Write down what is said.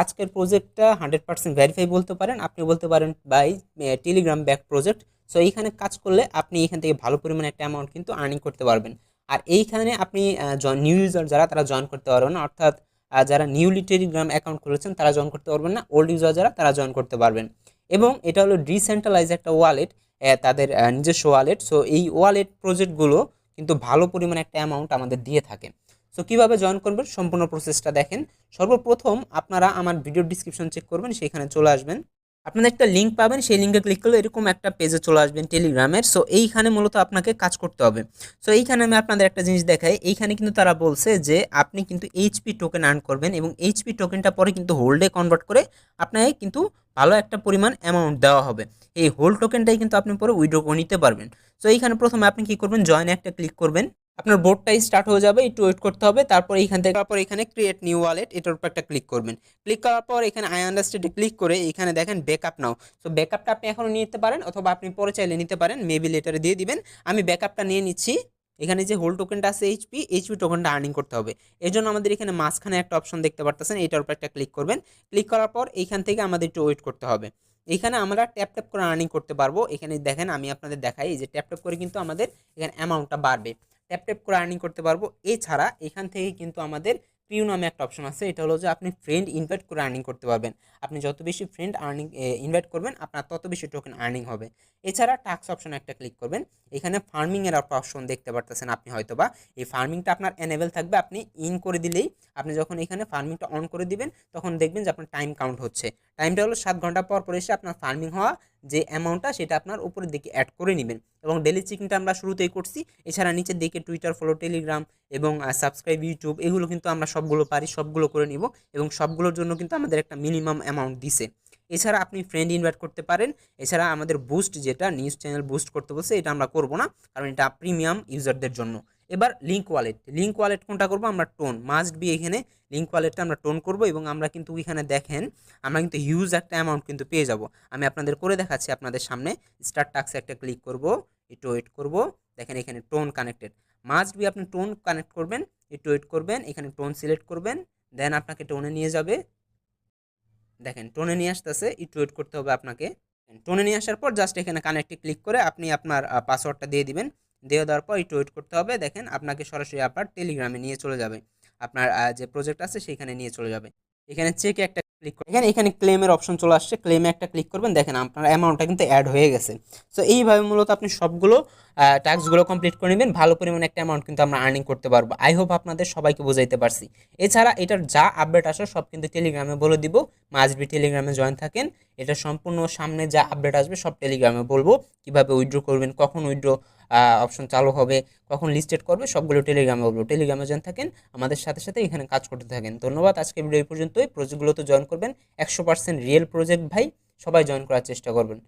আজকের প্রজেক্টটা 100% ভেরিফাই বলতে পারেন, আপনি বলতে পারেন by Telegram back project. So এইখানে কাজ করলে আপনি এখান থেকে ভালো পরিমাণে একটা অ্যামাউন্ট কিন্তু আর্নিং করতে পারবেন। আর এইখানে আপনি নিউ ইউজার যারা তারা জয়েন করতে পারবেন না, অর্থাৎ যারা নিউলি টেলিগ্রাম অ্যাকাউন্ট খুলেছেন তারা জয়েন করতে পারবেন না, ওল্ড ইউজার যারা তারা জয়েন করতে পারবেন। এবং এটা হলো ডিসেন্ট্রালাইজ একটা ওয়ালেট, তাদের নিজস্ব ওয়ালেট। সো এই ওয়ালেট প্রজেক্টগুলো কিন্তু ভালো পরিমাণে একটা অ্যামাউন্ট আমাদের দিয়ে থাকে। সো কীভাবে জয়েন করবেন সম্পূর্ণ প্রসেসটা দেখেন। সর্বপ্রথম আপনারা আমার ভিডিও ডিসক্রিপশন চেক করবেন, সেখানে চলে আসবেন, আপনাদের একটা লিঙ্ক পাবেন, সেই লিঙ্কে ক্লিক করলে এরকম একটা পেজে চলে আসবেন টেলিগ্রামের। সো এইখানে মূলত আপনাকে কাজ করতে হবে। সো এইখানে আমি আপনাদের একটা জিনিস দেখাই, এইখানে কিন্তু তারা বলছে যে আপনি কিন্তু এইচপি টোকেন আর্ন করবেন এবং এইচপি টোকেনটা পরে কিন্তু হোল্ডে কনভার্ট করে আপনাকে কিন্তু ভালো একটা পরিমাণ অ্যামাউন্ট দেওয়া হবে। এই হোল্ড টোকেনটাই কিন্তু আপনি পরে উইথড্র করে নিতে পারবেন। সো এইখানে প্রথমে আপনি কি করবেন, জয়েন একটা ক্লিক করবেন, আপনার বোর্ডটাই স্টার্ট হয়ে যাবে, একটু ওয়েট করতে হবে। তারপর এইখান থেকে তারপর এখানে ক্রিয়েট নিউ ওয়ালেট এটার উপর একটা ক্লিক করবেন। ক্লিক করার পর এখানে আই আন্ডারস্ট্যান্ডে ক্লিক করে এখানে দেখেন ব্যাকআপ নাও। সো ব্যাকআপটা আপনি এখনও নিতে পারেন অথবা আপনি পরে চাইলে নিতে পারেন, মেবি লেটারে দিয়ে দিবেন। আমি ব্যাকআপটা নিয়ে নিচ্ছি। এখানে যে হোল্ড টোকেনটা আছে এইচপি টোকেনটা আর্নিং করতে হবে। এই জন্য আমাদের এখানে মাঝখানে একটা অপশন দেখতে পারতেছেন, এইটার উপর একটা ক্লিক করবেন। ক্লিক করার পর এইখান থেকে আমাদের একটু ওয়েট করতে হবে। এখানে আমরা ট্যাপ ট্যাপ করে আর্নিং করতে পারবো। এখানে দেখেন আমি আপনাদের দেখাই, এই যে ট্যাপ ট্যাপ করে কিন্তু আমাদের এখানে অ্যামাউন্টটা বাড়বে, ট্যাপ ট্যাপ করে আর্নিং করতে পারবো। এছাড়া এখান থেকে কিন্তু আমাদের প্রিয় নামে একটা অপশন আছে, এটা হলো যে আপনি ফ্রেন্ড ইনভাইট করে আর্নিং করতে পারবেন। আপনি যত বেশি ফ্রেন্ড ইনভাইট করবেন আপনার তত বেশি টোকেন আর্নিং হবে। এছাড়া টাস্ক অপশনে একটা ক্লিক করবেন, এখানে ফার্মিংয়ের একটা অপশন দেখতে পারতেছেন আপনি হয়তোবা। এই ফার্মিংটা আপনার এনেবেল থাকবে, আপনি ইন করে দিলেই আপনি যখন এখানে ফার্মিংটা অন করে দিবেন তখন দেখবেন যে আপনার টাইম কাউন্ট হচ্ছে। টাইমটা হলো 7 ঘন্টা পর পর এসে আপনার ফার্মিং হওয়া যে অ্যামাউন্টটা সেটা আপনার উপরের দিকে অ্যাড করে নেবেন। এবং ডেলি চেকিংটা আমরা শুরুতেই করছি। এছাড়া নিচের দিকে টুইটার ফলো, টেলিগ্রাম এবং সাবস্ক্রাইব ইউটিউব, এগুলো কিন্তু আমরা সবগুলো পারি, সবগুলো করে নিব। এবং সবগুলোর জন্য কিন্তু আমাদের একটা মিনিমাম অ্যামাউন্ট দিছে। এছাড়া আপনি ফ্রেন্ড ইনভাইট করতে পারেন। এছাড়া আমাদের বুস্ট, যেটা নিউজ চ্যানেল বুস্ট করতে বলছে, এটা আমরা করব না, কারণ এটা প্রিমিয়াম ইউজারদের জন্য। এবার লিঙ্ক ওয়ালেট কোনটা করব আমরা, টোন মাস্ট বি। এখানে লিঙ্ক ওয়ালেটটা আমরা টোন করব এবং আমরা কিন্তু এখানে দেখেন আমরা কিন্তু হিউজ একটা অ্যামাউন্ট কিন্তু পেয়ে যাব। আমি আপনাদের করে দেখাচ্ছি আপনাদের সামনে। স্টার্ট টাস্কে একটা ক্লিক করব, একটু ওয়েট করব। দেখেন এখানে টোন কানেক্টেড, মাস্ট বি আপনি টোন কানেক্ট করবেন। একটু ওয়েট করবেন, এখানে টোন সিলেক্ট করবেন, দেন আপনাকে টোনে নিয়ে যাবে। দেখেন টোনে নিয়ে আসতেছে, একটু ওয়েট করতে হবে আপনাকে। টোনে নিয়ে আসার পর জাস্ট এখানে কানেক্টে ক্লিক করে আপনি আপনার পাসওয়ার্ডটা দিয়ে দিবেন। দিয়ে দেওয়ার পর একটু ওয়েট করতে হবে। দেখেন আপনাকে সরাসরি আপনার টেলিগ্রামে নিয়ে চলে যাবে, আপনার যে প্রজেক্ট আছে সেখানে নিয়ে চলে যাবে। এখানে চেকে একটা ক্লিক করে এখানে ক্লেমের অপশন চলে আসছে, ক্লেমে একটা ক্লিক করবেন। দেখেন আপনার অ্যামাউন্টটা কিন্তু অ্যাড হয়ে গেছে। সো এইভাবে মূলত আপনি সবগুলো টাস্কগুলো কমপ্লিট করে নেবেন, ভালো পরিমাণে একটা অ্যামাউন্ট কিন্তু আমরা আর্নিং করতে পারবো। আই হোপ আপনাদের সবাইকে বোঝাইতে পারছি। এছাড়া এটার যা আপডেট আসে সব কিন্তু টেলিগ্রামে বলে দিব, মাস্ট বি টেলিগ্রামে জয়েন থাকেন। এটা সম্পূর্ণ সামনে যা আপডেট আসবে সব টেলিগ্রামে বলবো, কিভাবে উইথড্র করবেন, কখন উইথড্র অপশন চালু হবে, কখন লিস্টেড করবে, সবগুলো টেলিগ্রামে বলবো। টেলিগ্রামে জয়েন থাকেন, আমাদের সাথে সাথে এখানে কাজ করতে থাকেন। ধন্যবাদ। আজকে ভিডিও এই পর্যন্তই। প্রজেক্টগুলোতে জয়েন করবেন, 100% রিয়েল প্রজেক্ট ভাই, সবাই জয়েন করার চেষ্টা করবেন।